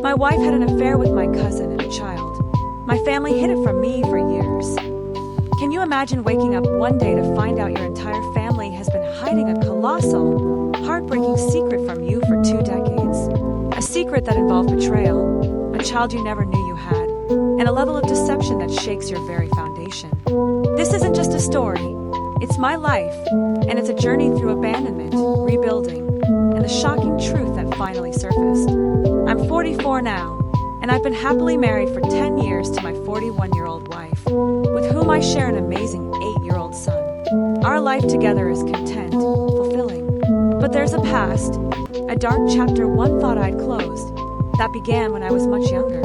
My wife had an affair with my cousin and a child. My family hid it from me for years. Can you imagine waking up one day to find out your entire family has been hiding a colossal, heartbreaking secret from you for 2 decades? A secret that involved betrayal, a child you never knew you had, and a level of deception that shakes your very foundation. This isn't just a story, it's my life, and it's a journey through abandonment, rebuilding, and the shocking truth that finally surfaced. I'm 44 now, and I've been happily married for 10 years to my 41-year-old wife, with whom I share an amazing 8-year-old son. Our life together is content, fulfilling. But there's a past, a dark chapter one thought I'd closed, that began when I was much younger.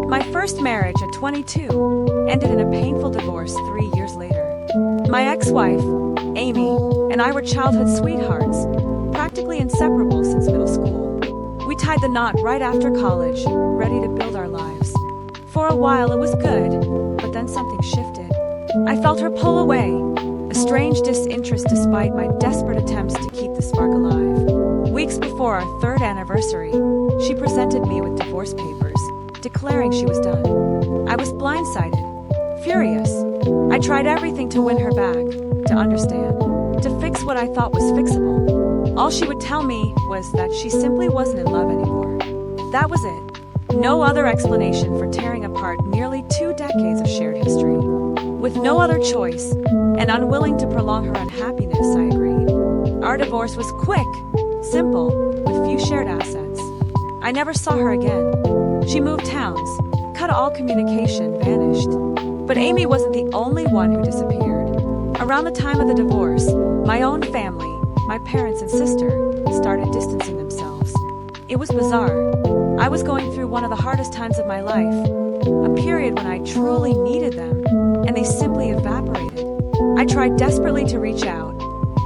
My first marriage at 22 ended in a painful divorce 3 years later. My ex-wife, Amy, and I were childhood sweethearts, practically inseparable since middle school. We tied the knot right after college, ready to build our lives. For a while it was good, but then something shifted. I felt her pull away, a strange disinterest despite my desperate attempts to keep the spark alive. Weeks before our 3rd anniversary, she presented me with divorce papers, declaring she was done. I was blindsided, furious. I tried everything to win her back, to understand, to fix what I thought was fixable. All she would tell me was that she simply wasn't in love anymore. That was it. No other explanation for tearing apart nearly 2 decades of shared history. With no other choice, and unwilling to prolong her unhappiness, I agreed. Our divorce was quick, simple, with few shared assets. I never saw her again. She moved towns, cut all communication, vanished. But Amy wasn't the only one who disappeared. Around the time of the divorce, my own family, my parents and sister, started distancing themselves. It was bizarre. I was going through one of the hardest times of my life, a period when I truly needed them, and they simply evaporated. I tried desperately to reach out,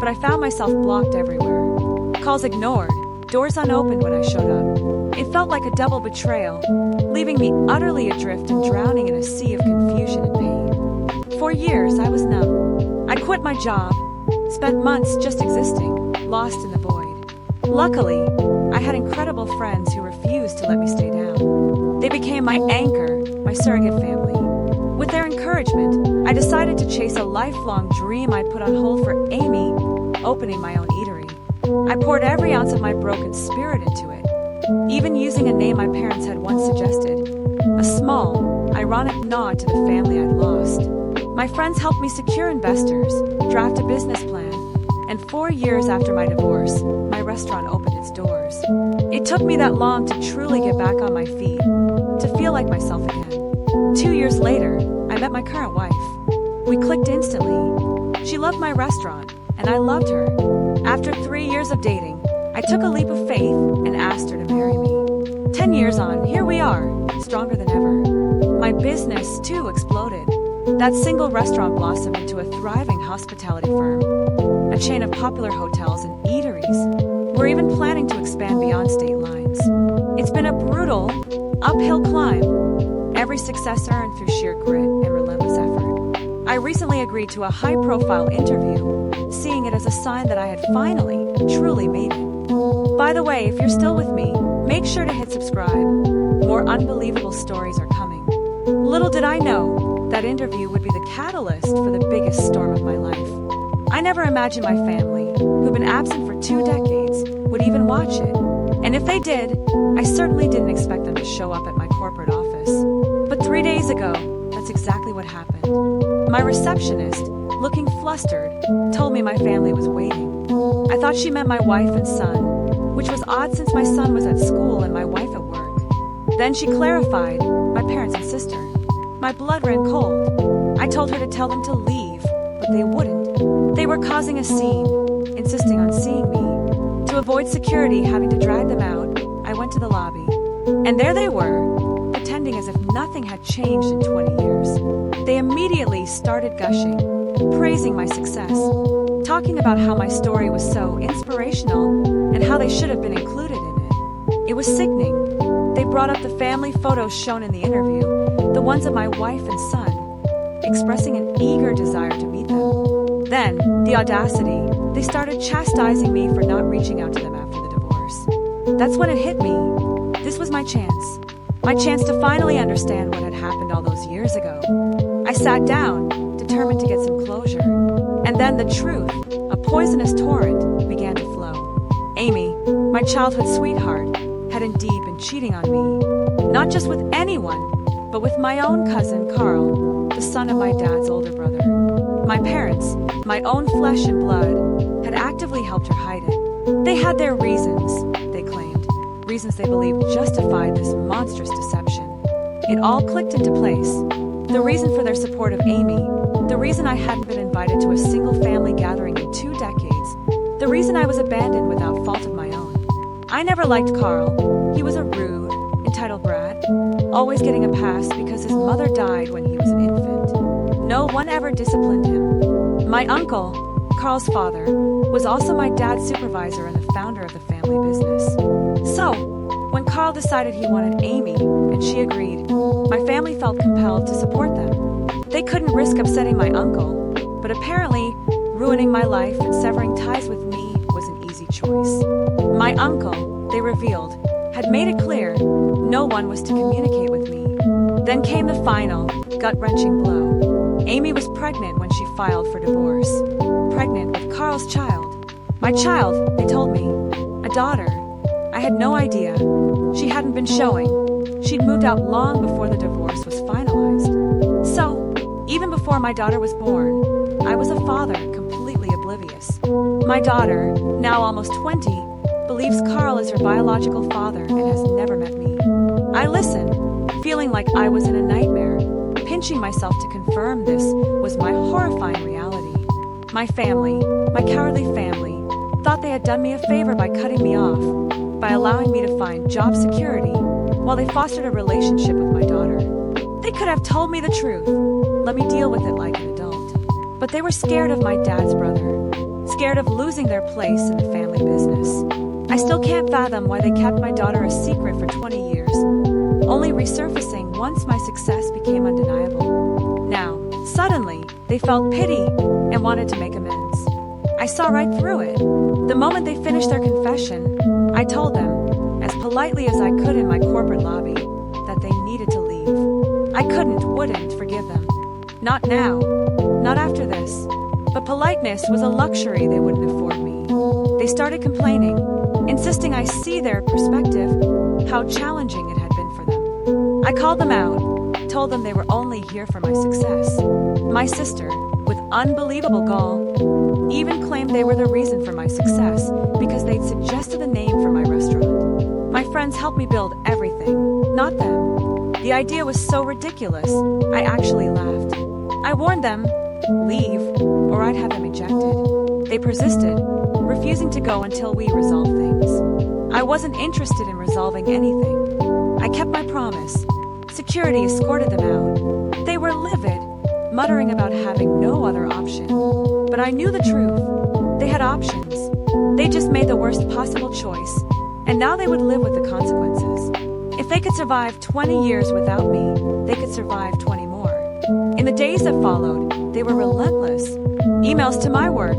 but I found myself blocked everywhere. Calls ignored, doors unopened when I showed up. It felt like a double betrayal, leaving me utterly adrift and drowning in a sea of confusion and pain. For years, I was numb. I quit my job, spent months just existing, lost in the void. Luckily, I had incredible friends who refused to let me stay down. They became my anchor, my surrogate family. With their encouragement, I decided to chase a lifelong dream I'd put on hold for Amy, opening my own eatery. I poured every ounce of my broken spirit into it, even using a name my parents had once suggested, a small, ironic nod to the family I'd lost. My friends helped me secure investors, draft a business plan, and 4 years after my divorce, my restaurant opened its doors. It took me that long to truly get back on my feet, to feel like myself again. 2 years later, I met my current wife. We clicked instantly. She loved my restaurant, and I loved her. After 3 years of dating, I took a leap of faith and asked her to marry me. 10 years on, here we are, stronger than ever. My business, too, exploded. That single restaurant blossomed into a thriving hospitality firm, a chain of popular hotels and eateries. We're even planning to expand beyond state lines. It's been a brutal, uphill climb, every success earned through sheer grit and relentless effort. I recently agreed to a high-profile interview, seeing it as a sign that I had finally, truly made it. By the way, if you're still with me, make sure to hit subscribe. More unbelievable stories are coming. Little did I know, that interview would be the catalyst for the biggest storm of my life. I never imagined my family, who'd been absent for 2 decades, would even watch it. And if they did, I certainly didn't expect them to show up at my corporate office. But 3 days ago, that's exactly what happened. My receptionist, looking flustered, told me my family was waiting. I thought she meant my wife and son, which was odd since my son was at school and my wife at work. Then she clarified, my parents and sister. My blood ran cold. I told her to tell them to leave, but they wouldn't. They were causing a scene, insisting on seeing me. To avoid security having to drag them out, I went to the lobby. And there they were, pretending as if nothing had changed in 20 years. They immediately started gushing, praising my success, talking about how my story was so inspirational and how they should have been included in it. It was sickening. They brought up the family photos shown in the interview, the ones of my wife and son, expressing an eager desire to meet them. Then, the audacity, they started chastising me for not reaching out to them after the divorce. That's when it hit me. This was my chance. My chance to finally understand what had happened all those years ago. I sat down, determined to get some closure. And then the truth, a poisonous torrent, began to flow. Amy, my childhood sweetheart, had indeed been cheating on me. Not just with anyone, but with my own cousin, Carl, the son of my dad's older brother. My parents, my own flesh and blood, had actively helped her hide it. They had their reasons, they claimed, reasons they believed justified this monstrous deception. It all clicked into place. The reason for their support of Amy, the reason I hadn't been invited to a single family gathering in 2 decades, the reason I was abandoned without fault of my own. I never liked Carl. He was a rude, entitled brat, always getting a pass because his mother died when he was an infant. No one ever disciplined him. My uncle, Carl's father, was also my dad's supervisor and the founder of the family business. So, when Carl decided he wanted Amy, and she agreed, my family felt compelled to support them. They couldn't risk upsetting my uncle, but apparently, ruining my life and severing ties with me was an easy choice. My uncle, they revealed, had made it clear no one was to communicate with me. Then came the final, gut-wrenching blow. Amy was pregnant when she filed for divorce. Pregnant with Carl's child. My child, they told me. A daughter. I had no idea. She hadn't been showing. She'd moved out long before the divorce was finalized. So, even before my daughter was born, I was a father completely oblivious. My daughter, now almost 20, believes Carl is her biological father and has never met me. I listened, feeling like I was in a nightmare, pinching myself to confirm this was my horrifying reality. My family, my cowardly family, thought they had done me a favor by cutting me off, by allowing me to find job security while they fostered a relationship with my daughter. They could have told me the truth, let me deal with it like an adult. But they were scared of my dad's brother, scared of losing their place in the family business. I still can't fathom why they kept my daughter a secret for 20 years, only resurfacing once my success became undeniable. Now, suddenly, they felt pity and wanted to make amends. I saw right through it. The moment they finished their confession, I told them, as politely as I could in my corporate lobby, that they needed to leave. I wouldn't forgive them. Not now, not after this. But politeness was a luxury they wouldn't afford me. They started complaining, insisting I see their perspective, how challenging it had been for them. I called them out, told them they were only here for my success. My sister, with unbelievable gall, even claimed they were the reason for my success because they'd suggested a name for my restaurant. My friends helped me build everything, not them. The idea was so ridiculous, I actually laughed. I warned them, leave, or I'd have them ejected. They persisted, refusing to go until we resolved things. I wasn't interested in resolving anything. I kept my promise. Security escorted them out. They were livid, muttering about having no other option. But I knew the truth. They had options. They just made the worst possible choice, and now they would live with the consequences. If they could survive 20 years without me, they could survive 20 more. In the days that followed, they were relentless. Emails to my work,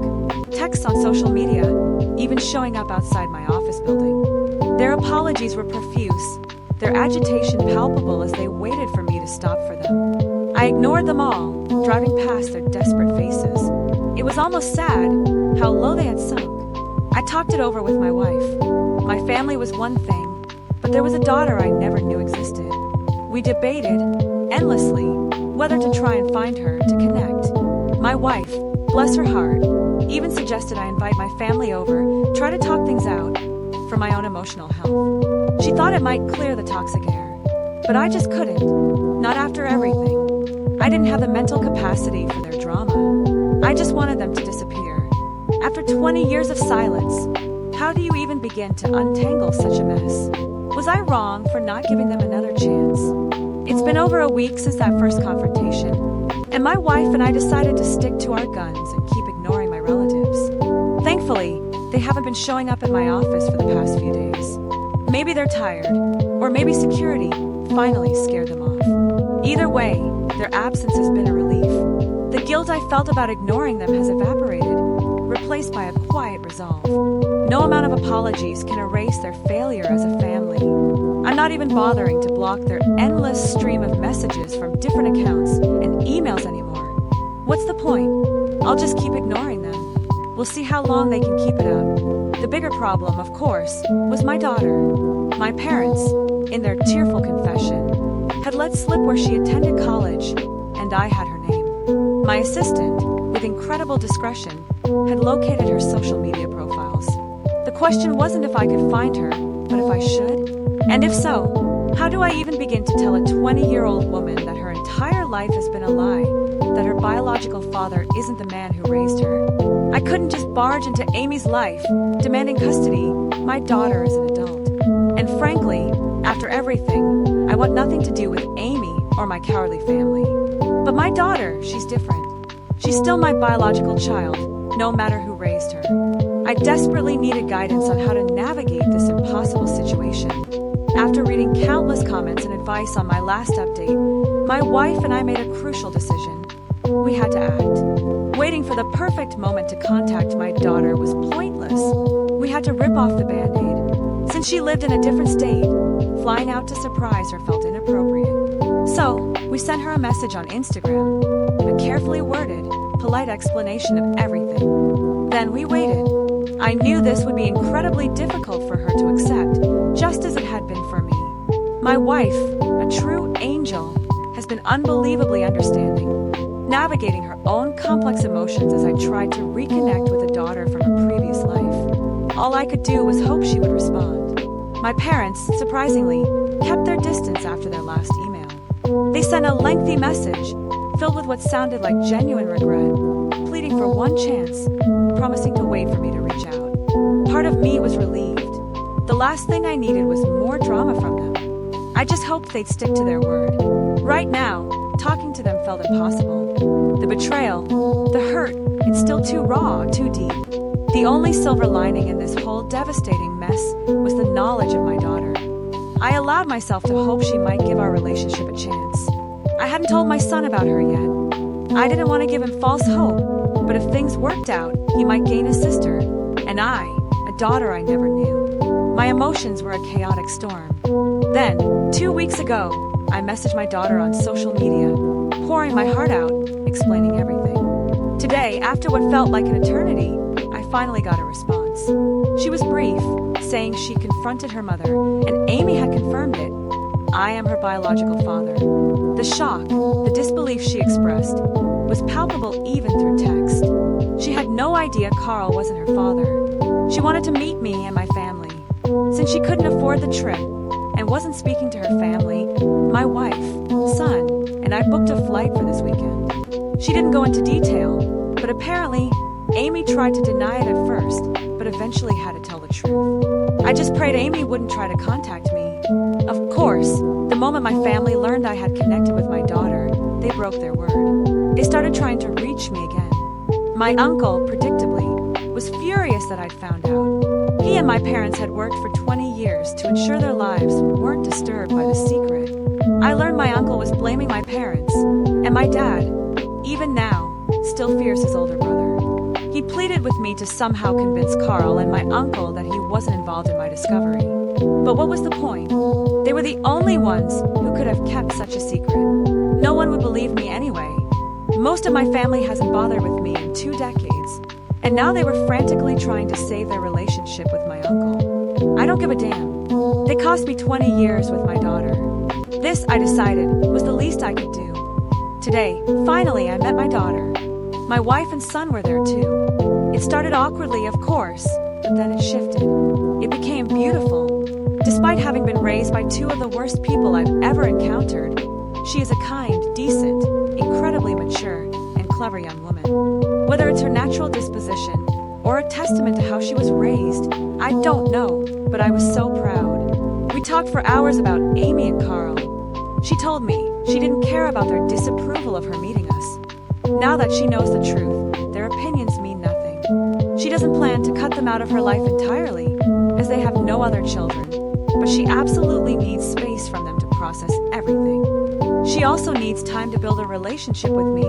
texts on social media, even showing up outside my office building. Their apologies were profuse, their agitation palpable as they waited for me to stop for them. I ignored them all, driving past their desperate faces. It was almost sad how low they had sunk. I talked it over with my wife. My family was one thing, but there was a daughter I never knew existed. We debated, endlessly, whether to try and find her to connect. My wife, bless her heart, even suggested I invite my family over, try to talk things out, for my own emotional health. She thought it might clear the toxic air, but I just couldn't, not after everything. I didn't have the mental capacity for their drama. I just wanted them to disappear. After 20 years of silence, how do you even begin to untangle such a mess? Was I wrong for not giving them another chance? It's been over a week since that first confrontation, and my wife and I decided to stick to our guns and keep ignoring my relatives. Thankfully, they haven't been showing up at my office for the past few days. Maybe they're tired, or maybe security finally scared them off. Either way, their absence has been a relief. The guilt I felt about ignoring them has evaporated, replaced by a quiet resolve. No amount of apologies can erase their failure as a family. I'm not even bothering to block their endless stream of messages from different accounts and emails anymore. What's the point? I'll just keep ignoring them. We'll see how long they can keep it up. The bigger problem, of course, was my daughter. My parents, in their tearful confession, had let slip where she attended college, and I had her name. My assistant, with incredible discretion, had located her social media profiles. The question wasn't if I could find her, but if I should? And if so, how do I even begin to tell a 20-year-old woman that her entire life has been a lie, that her biological father isn't the man who raised her? I couldn't just barge into Amy's life, demanding custody. My daughter is an adult. And frankly, after everything, I want nothing to do with Amy or my cowardly family. But my daughter, she's different. She's still my biological child, no matter who raised her. I desperately needed guidance on how to navigate this impossible situation. After reading countless comments and advice on my last update, my wife and I made a crucial decision. We had to act. Waiting for the perfect moment to contact my daughter was pointless. We had to rip off the Band-Aid. Since she lived in a different state, flying out to surprise her felt inappropriate. So, we sent her a message on Instagram, a carefully worded, polite explanation of everything. Then we waited. I knew this would be incredibly difficult for her to accept, just as it had been for me. My wife, a true angel, has been unbelievably understanding, navigating her own complex emotions as I tried to reconnect with a daughter from a previous life. All I could do was hope she would respond. My parents, surprisingly, kept their distance after their last email. They sent a lengthy message, filled with what sounded like genuine regret, pleading for one chance, promising to wait for me to reach out. Part of me was relieved. The last thing I needed was more drama from them. I just hoped they'd stick to their word. Right now, talking to them felt impossible. The betrayal, the hurt, it's still too raw, too deep. The only silver lining in this whole devastating mess was the knowledge of my daughter. I allowed myself to hope she might give our relationship a chance. I hadn't told my son about her yet. I didn't want to give him false hope, but if things worked out, he might gain a sister, and I, a daughter I never knew. My emotions were a chaotic storm. Then, 2 weeks ago, I messaged my daughter on social media, pouring my heart out, explaining everything. Today, after what felt like an eternity, I finally got a response. She was brief, saying she confronted her mother, and Amy had confirmed it. I am her biological father. The shock, the disbelief she expressed, was palpable even through text. She had no idea Carl wasn't her father. She wanted to meet me and my family. Since she couldn't afford the trip and wasn't speaking to her family, my wife, son, and I booked a flight for this weekend. She didn't go into detail, but apparently, Amy tried to deny it at first, but eventually had to tell the truth. I just prayed Amy wouldn't try to contact me. Of course, the moment my family learned I had connected with my daughter, they broke their word. They started trying to reach me again. My uncle, predictably, was furious that I'd found out. He and my parents had worked for 20 years to ensure their lives weren't disturbed by the secret. I learned my uncle was blaming my parents, and my dad, even now, still fears his older brother. He pleaded with me to somehow convince Carl and my uncle that he wasn't involved in my discovery. But what was the point? They were the only ones who could have kept such a secret. No one would believe me anyway. Most of my family hasn't bothered with me in 2 decades, and now they were frantically trying to save their relationship with my uncle. I don't give a damn. They cost me 20 years with my daughter. This, I decided, was the least I could do. Today, finally, I met my daughter. My wife and son were there too. It started awkwardly, of course, but then it shifted. It became beautiful. Despite having been raised by 2 of the worst people I've ever encountered, she is a kind, decent, incredibly mature, and clever young woman. Whether it's her natural disposition or a testament to how she was raised, I don't know, but I was so proud. We talked for hours about Amy and Carl. She told me she didn't care about their disapproval of her meeting us. Now that she knows the truth, their opinions mean nothing. She doesn't plan to cut them out of her life entirely, as they have no other children, but she absolutely needs space from them to process everything. She also needs time to build a relationship with me,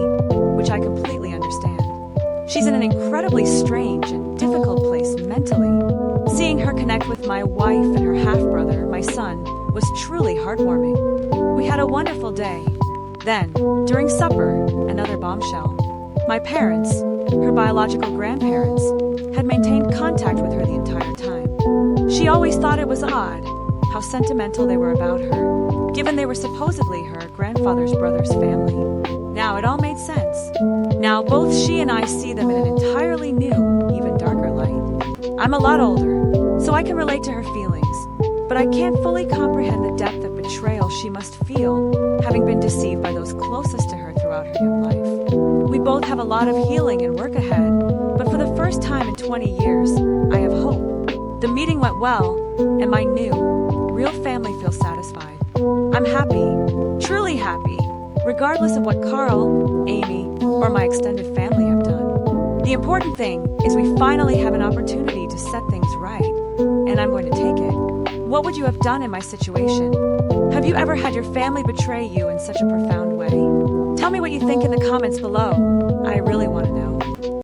which I completely understand. She's in an incredibly strange and difficult place mentally. Seeing her connect with my wife and her half-brother, my son, was truly heartwarming. We had a wonderful day. Then, during supper, another bombshell. My parents, her biological grandparents, had maintained contact with her the entire time. She always thought it was odd how sentimental they were about her, given they were supposedly her grandfather's brother's family. Now it all made sense. Now both she and I see them in an entirely new, even darker light. I'm a lot older, so I can relate to her feelings, but I can't fully comprehend the depth of betrayal she must feel, having been deceived by those closest to her throughout her young life. We both have a lot of healing and work ahead, but for the first time in 20 years, I have hope. The meeting went well, and my new, real family feels satisfied. I'm happy, truly happy, regardless of what Carl, Amy, or my extended family have done. The important thing is we finally have an opportunity to set things right, and I'm going to take it. What would you have done in my situation? Have you ever had your family betray you in such a profound way? Tell me what you think in the comments below. I really want to know.